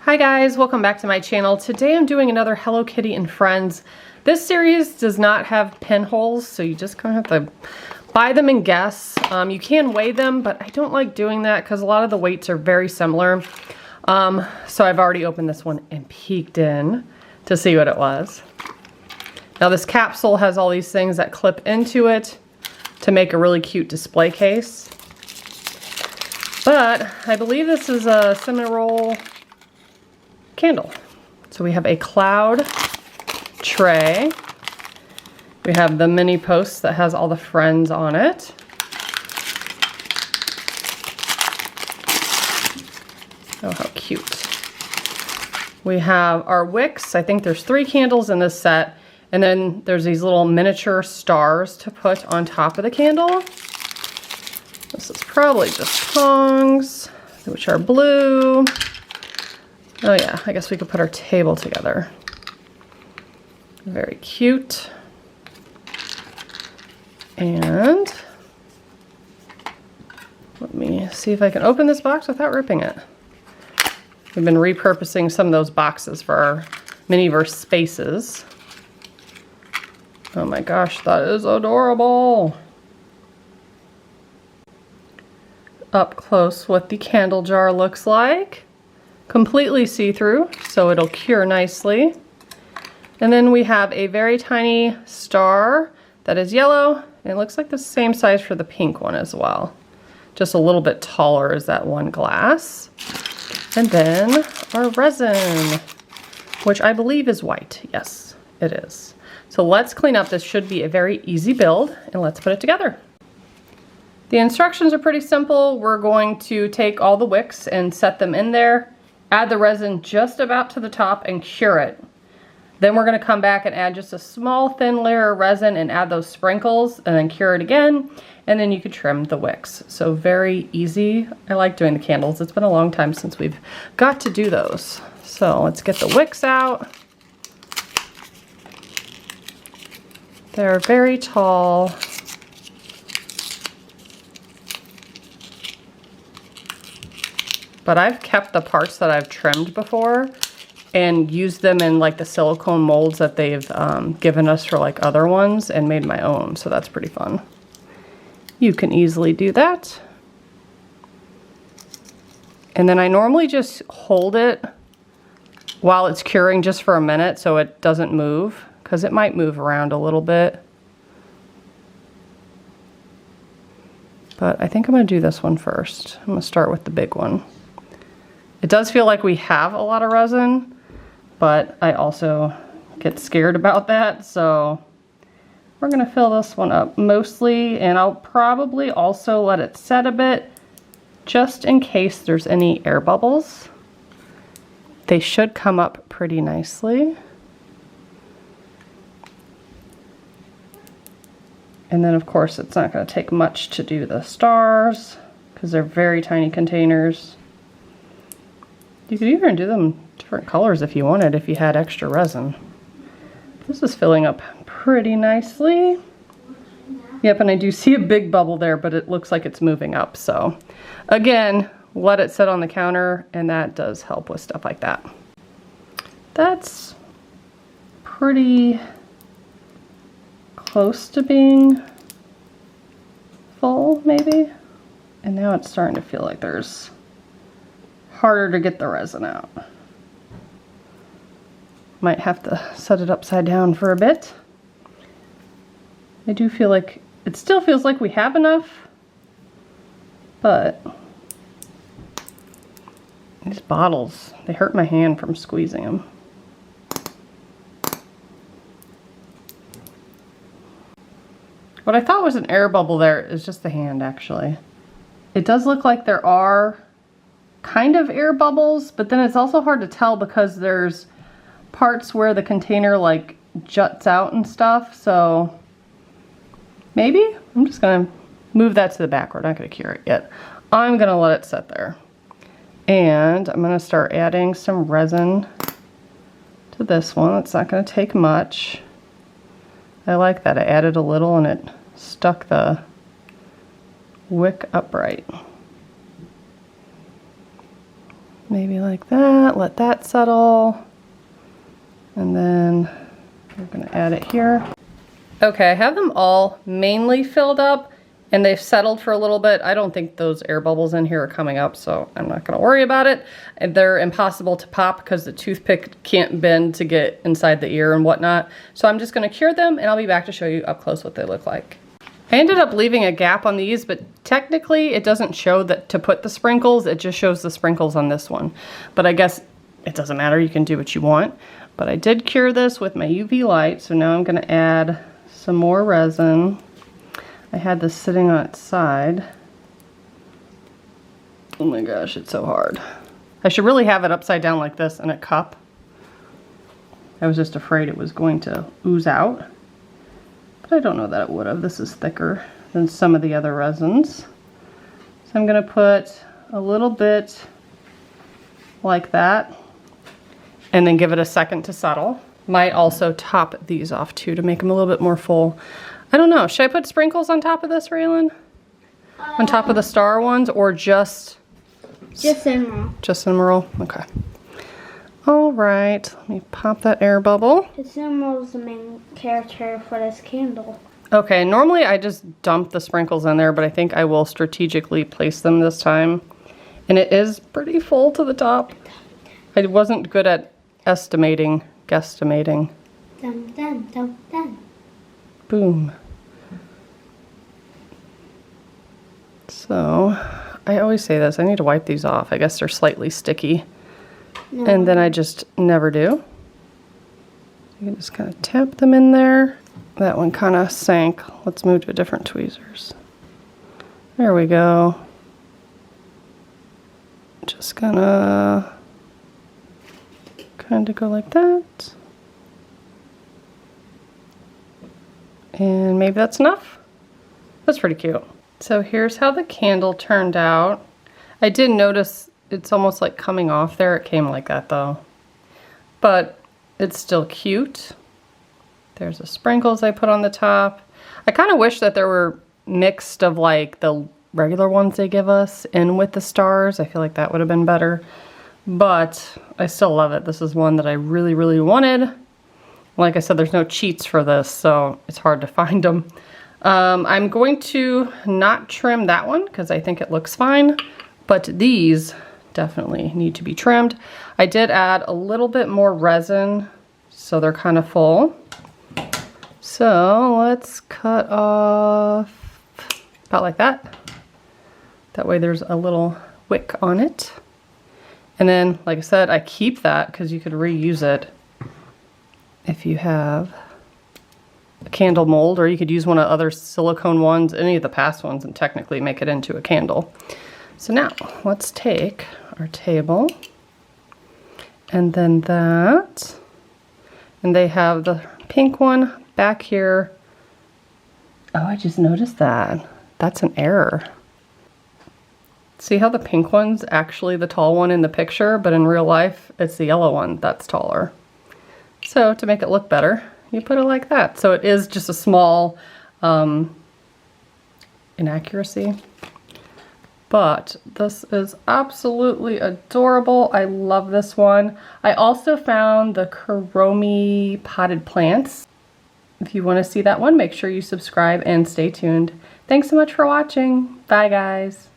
Hi guys, welcome back to my channel. Today I'm doing another Hello Kitty and Friends. This series does not have pinholes, so you just kind of have to buy them and guess. You can weigh them, but I don't like doing that because a lot of the weights are very similar. So I've already opened this one and peeked in to see what it was. Now this capsule has all these things that clip into it to make a really cute display case. But I believe this is a Cinnamoroll candle. So we have a cloud tray. We have the mini post that has all the friends on it. Oh, how cute. We have our wicks. I think there's 3 candles in this set. And then there's these little miniature stars to put on top of the candle. This is probably just tongs, which are blue. Oh yeah, I guess we could put our table together. Very cute. And let me see if I can open this box without ripping it. We've been repurposing some of those boxes for our Miniverse spaces. Oh my gosh, that is adorable. Up close what the candle jar looks like. Completely see-through, so it'll cure nicely. And then we have a very tiny star that is yellow, and it looks like the same size for the pink one as well. Just a little bit taller as that one glass. And then our resin, which I believe is white. Yes, it is. So let's clean up. This should be a very easy build, and let's put it together. The instructions are pretty simple. We're going to take all the wicks and set them in there. Add the resin just about to the top and cure it. Then we're going to come back and add just a small thin layer of resin and add those sprinkles and then cure it again. And then you could trim the wicks. So very easy. I like doing the candles. It's been a long time since we've got to do those. So let's get the wicks out. They're very tall. But I've kept the parts that I've trimmed before and used them in like the silicone molds that they've given us for like other ones and made my own. So that's pretty fun. You can easily do that. And then I normally just hold it while it's curing just for a minute so it doesn't move, because it might move around a little bit. But I think I'm going to do this one first. I'm going to start with the big one. It does feel like we have a lot of resin, but I also get scared about that, so we're going to fill this one up mostly, and I'll probably also let it set a bit just in case there's any air bubbles. They should come up pretty nicely. And then of course it's not going to take much to do the stars because they're very tiny containers. You could even do them different colors if you wanted, if you had extra resin. This is filling up pretty nicely. Yep, and I do see a big bubble there, but it looks like it's moving up. So again, let it sit on the counter, and that does help with stuff like that. That's pretty close to being full, maybe. And now it's starting to feel like there's harder to get the resin out. Might have to set it upside down for a bit. I do feel like it still feels like we have enough, but these bottles, they hurt my hand from squeezing them. What I thought was an air bubble there is just the hand, actually. It does look like there are kind of air bubbles, but then it's also hard to tell because there's parts where the container like juts out and stuff. So maybe I'm just gonna move that to the back. We're not gonna cure it yet. I'm gonna let it sit there. And I'm gonna start adding some resin to this one. It's not gonna take much. I like that. I added a little and it stuck the wick upright. maybe like that. Let that settle. And then we're gonna add it here. Okay, I have them all mainly filled up and they've settled for a little bit. I don't think those air bubbles in here are coming up, so I'm not gonna worry about it. And they're impossible to pop because the toothpick can't bend to get inside the ear and whatnot. So I'm just gonna cure them and I'll be back to show you up close what they look like. I ended up leaving a gap on these, but technically it doesn't show that to put the sprinkles, it just shows the sprinkles on this one. But I guess it doesn't matter, you can do what you want. But I did cure this with my UV light, so now I'm gonna add some more resin. I had this sitting on its side. Oh my gosh, it's so hard. I should really have it upside down like this in a cup. I was just afraid it was going to ooze out. But I don't know that it would have. This is thicker than some of the other resins. So I'm gonna put a little bit like that and then give it a second to settle. Might also top these off too to make them a little bit more full. I don't know, should I put sprinkles on top of this, Raylan? On top of the star ones or just Cinnamoroll. Just Cinnamoroll? Okay. All right, let me pop that air bubble. Cinnamoroll is the main character for this candle. Okay, normally I just dump the sprinkles in there, but I think I will strategically place them this time. And it is pretty full to the top. I wasn't good at guesstimating. Dun, dun, dun, dun. Boom. So, I always say this, I need to wipe these off. I guess they're slightly sticky. No. And then I just never do. You can just kind of tap them in there. That one kind of sank. Let's move to different tweezers. There we go. Just gonna kind of go like that. And maybe that's enough. That's pretty cute. So here's how the candle turned out. I did notice it's almost like coming off there. It came like that though. But it's still cute. There's the sprinkles I put on the top. I kind of wish that there were mixed of like the regular ones they give us in with the stars. I feel like that would have been better. But I still love it. This is one that I really, really wanted. Like I said, there's no cheats for this, so it's hard to find them. I'm going to not trim that one because I think it looks fine. But these definitely need to be trimmed. I did add a little bit more resin, so they're kind of full. So let's cut off about like that. That way there's a little wick on it. And then, like I said, I keep that because you could reuse it if you have a candle mold, or you could use one of other silicone ones, any of the past ones, and technically make it into a candle. So now let's take our table and then that, and they have the pink one back here. Oh, I just noticed that. That's an error. See how the pink one's actually the tall one in the picture, but in real life it's the yellow one that's taller. So to make it look better, you put it like that. So it is just a small inaccuracy. But this is absolutely adorable. I love this one. I also found the Kuromi potted plants. If you want to see that one, make sure you subscribe and stay tuned. Thanks so much for watching. Bye guys.